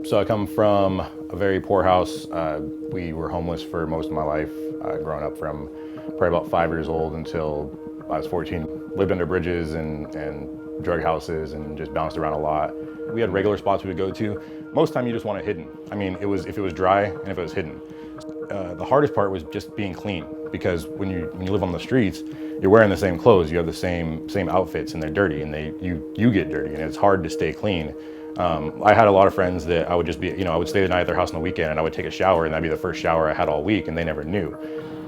So I come from a very poor house. We were homeless for most of my life, growing up from probably about 5 years old until I was 14. Lived under bridges and drug houses and just bounced around a lot. We had regular spots we would go to. Most time you just want it hidden. I mean, if it was dry and if it was hidden. The hardest part was just being clean, because when you live on the streets, you're wearing the same clothes, you have the same outfits, and they're dirty, and you get dirty, and it's hard to stay clean. I had a lot of friends that I would just be, I would stay the night at their house on the weekend, and I would take a shower, and that'd be the first shower I had all week, and they never knew.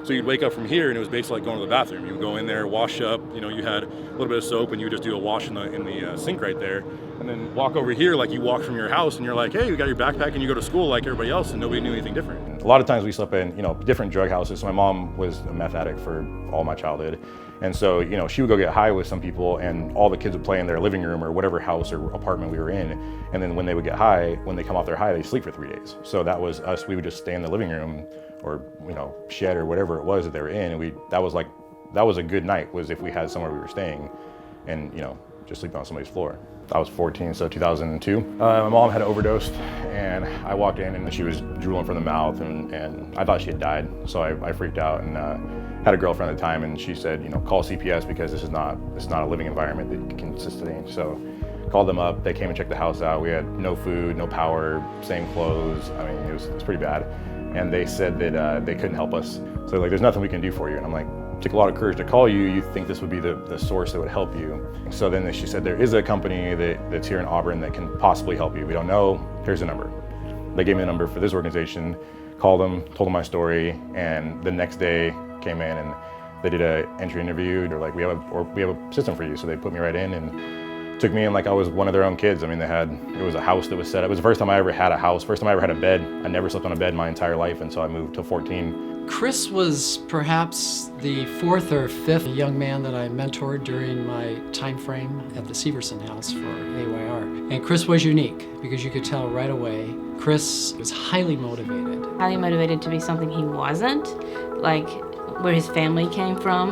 So you'd wake up from here, and it was basically like going to the bathroom. You would go in there, wash up, you had a little bit of soap, and you would just do a wash in the sink right there, and then walk over here like you walk from your house, and you're like, hey, you got your backpack, and you go to school like everybody else, and nobody knew anything different. A lot of times we slept in, different drug houses. So my mom was a meth addict for all my childhood. And so, she would go get high with some people, and all the kids would play in their living room or whatever house or apartment we were in. And then when they would get high, when they come off their high, they sleep for 3 days. So that was us. We would just stay in the living room or, shed or whatever it was that they were in. And that was a good night, was if we had somewhere we were staying and, just sleep on somebody's floor. I was 14, so 2002. My mom had overdosed, and I walked in and she was drooling from the mouth, and I thought she had died. So I freaked out and had a girlfriend at the time, and she said, call CPS because this is not a living environment that you can sustain. So called them up, they came and checked the house out. We had no food, no power, same clothes. I mean, it was pretty bad. And they said that they couldn't help us. So there's nothing we can do for you. And I'm like, it took a lot of courage to call you. You think this would be the source that would help you. So then she said, there is a company that's here in Auburn that can possibly help you. We don't know, here's a number. They gave me the number for this organization, called them, told them my story, and the next day came in and they did an entry interview. They're like, we have a system for you. So they put me right in and took me in like I was one of their own kids. I mean, it was a house that was set up. It was the first time I ever had a house, first time I ever had a bed. I never slept on a bed my entire life until I moved to 14. Chris was perhaps the 4th or 5th young man that I mentored during my time frame at the Severson House for AYR. And Chris was unique because you could tell right away. Chris was highly motivated. Highly motivated to be something he wasn't, like where his family came from.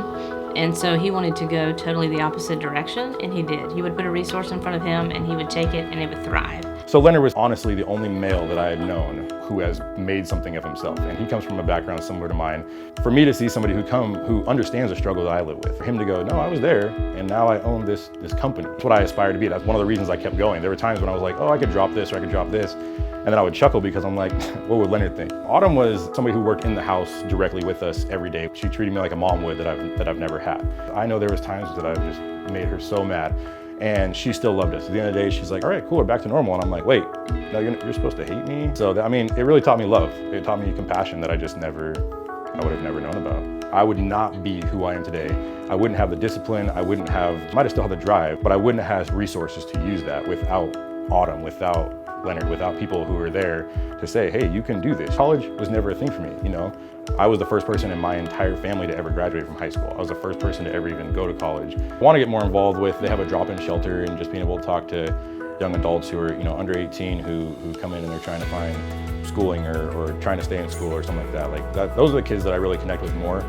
And so he wanted to go totally the opposite direction, and he did. You would put a resource in front of him and he would take it and it would thrive. So Leonard was honestly the only male that I had known who has made something of himself, and he comes from a background similar to mine. For me to see somebody who understands the struggle that I live with, for him to go, no, I was there, and now I own this company. That's what I aspire to be. That's one of the reasons I kept going. There were times when I was like, oh, I could drop this or I could drop this, and then I would chuckle because I'm like, what would Leonard think? Autumn was somebody who worked in the house directly with us every day. She treated me like a mom would that I've never had. I know there was times that I just made her so mad, and she still loved us. At the end of the day, she's like, all right, cool, we're back to normal. And I'm like, wait, no, you're supposed to hate me? So, it really taught me love. It taught me compassion that I would have never known about. I would not be who I am today. I wouldn't have the discipline. I might have still had the drive, but I wouldn't have resources to use that without Autumn, without Leonard, without people who were there to say, hey, you can do this. College was never a thing for me, I was the first person in my entire family to ever graduate from high school. I was the first person to ever even go to college. I want to get more involved with, they have a drop-in shelter, and just being able to talk to young adults who are, under 18 who come in and they're trying to find schooling or trying to stay in school or something like that. Those are the kids that I really connect with more,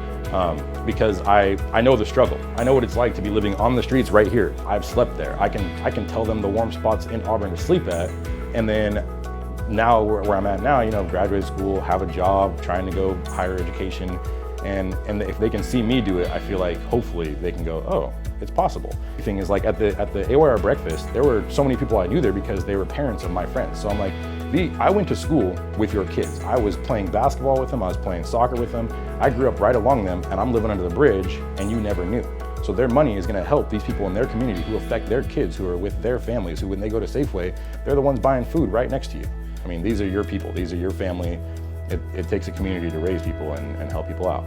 because I know the struggle. I know what it's like to be living on the streets right here. I've slept there. I can tell them the warm spots in Auburn to sleep at, and then now where I'm at now, graduate school, have a job, trying to go higher education, and if they can see me do it, I feel like hopefully they can go, oh, it's possible. The thing is, like at the AYR breakfast, there were so many people I knew there because they were parents of my friends. So I'm like, I went to school with your kids. I was playing basketball with them, I was playing soccer with them. I grew up right along them, and I'm living under the bridge, and you never knew. So their money is gonna help these people in their community who affect their kids, who are with their families, who when they go to Safeway, they're the ones buying food right next to you. I mean, these are your people, these are your family. It takes a community to raise people and help people out.